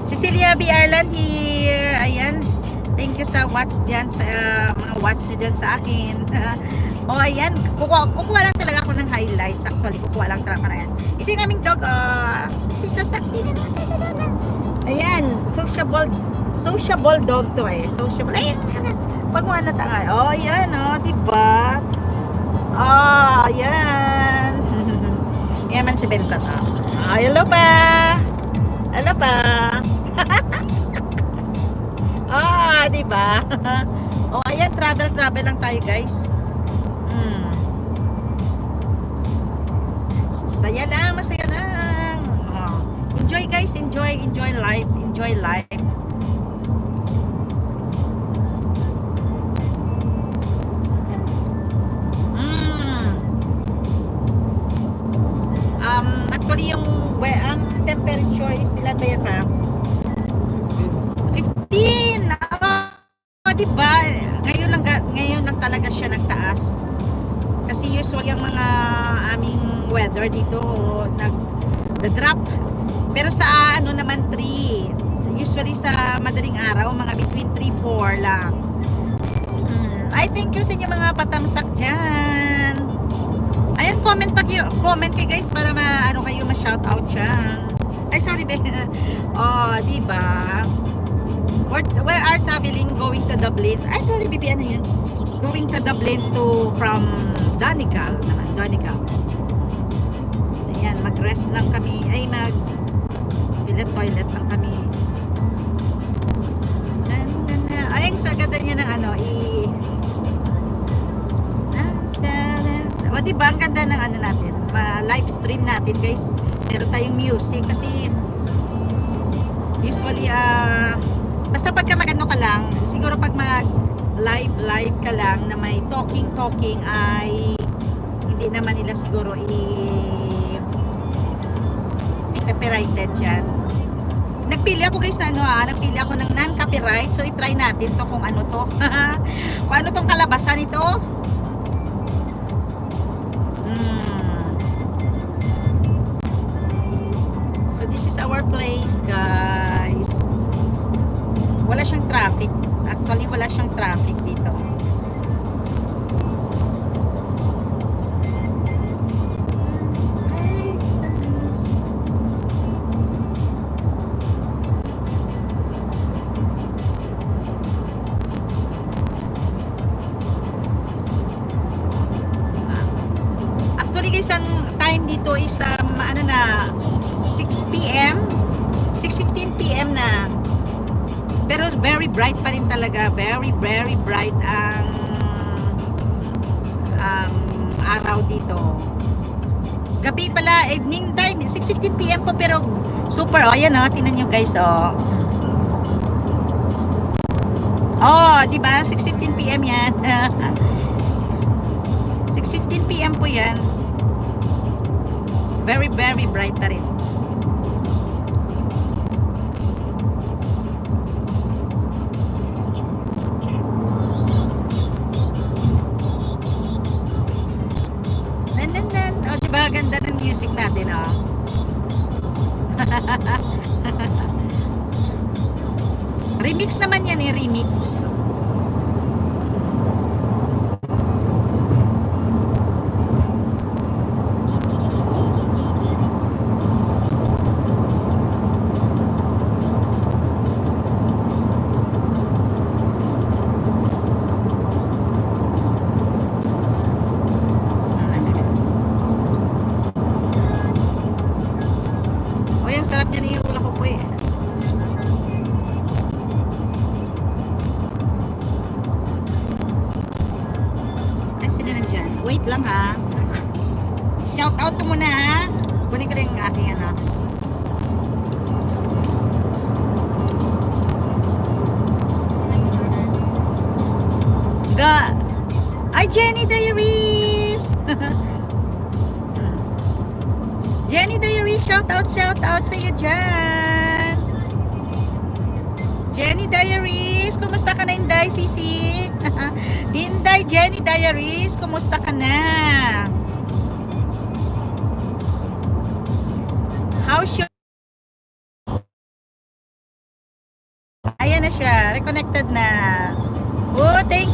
Cecilia B. Ireland here. Ayan. Thank you sa watch dyan, sa mga watch nyo dyan sa akin. O ayan, kukuha lang talaga ako ng highlights. Actually, kukuha lang talaga na yan. Ito yung aming dog, si Sasakti. Ayan, sociable dog to eh. Sociable. Ayan, pag mo ano tanga. O, ayan, o, diba? Ayan. Ayan man si Benta to. Hello pa. Hello pa. Diba? O, ayan, travel lang tayo, guys. Saya lang, masaya lang. Enjoy, guys, enjoy life, enjoy life. Actually, ang temperature is ilan ba yan, ma'am? 15. Diba? Ngayon lang talaga siya nagtaas. Kasi usually ang mga aming weather dito nag-drop. Pero sa ano naman 3. Usually sa madaling araw, mga between 3-4 lang. I thank you sa inyo mga patamsak dyan. Ayan, comment kayo guys para kayo ma-shoutout siya. Ay, sorry, diba? Where are traveling going to Dublin? Ay, sorry, baby, ano yun? Going to Dublin from Donegal naman, Donegal. Ayan, mag-rest lang kami. Ay, toilet lang kami. Ay, ang sagada niya ng diba, ang ganda ng natin, live stream natin, guys. Meron tayong music kasi usually, basta pagka magano ka lang, siguro pag live ka lang na may talking ay hindi naman nila siguro i-copyrighted dyan. Nagpili ako guys nagpili ako ng non-copyright, so i-try natin to kung ano to. Kung ano tong kalabasan ito. So this is our place, guys. Wala siyang traffic. Actually, wala siyang traffic dito. Actually, guys, ang time dito is 6 p.m. 6:15 p.m. na. Pero very bright pa rin talaga. Very bright ang araw dito. Gabi pala, evening time, 6:15 p.m. po, pero super. Ayan tingnan nyo guys, diba? 6:15 p.m. yan. 6:15 p.m. po yan. Very bright pa rin. Diba, ganda ng music natin, Remix naman yan, remix. Sarap niya ni Hula ko po eh. Ay, sino nandyan? Wait lang Shout out ko muna Kunin ko rin ang aking Ay, Jenny Diaries! Jenny Diaries, shout out sa iyo dyan. Jenny Diaries, kumusta ka na, Inday Sisik? Inday Jenny Diaries, kumusta ka na? How's your Ayan na siya. Reconnected na. Oh, thank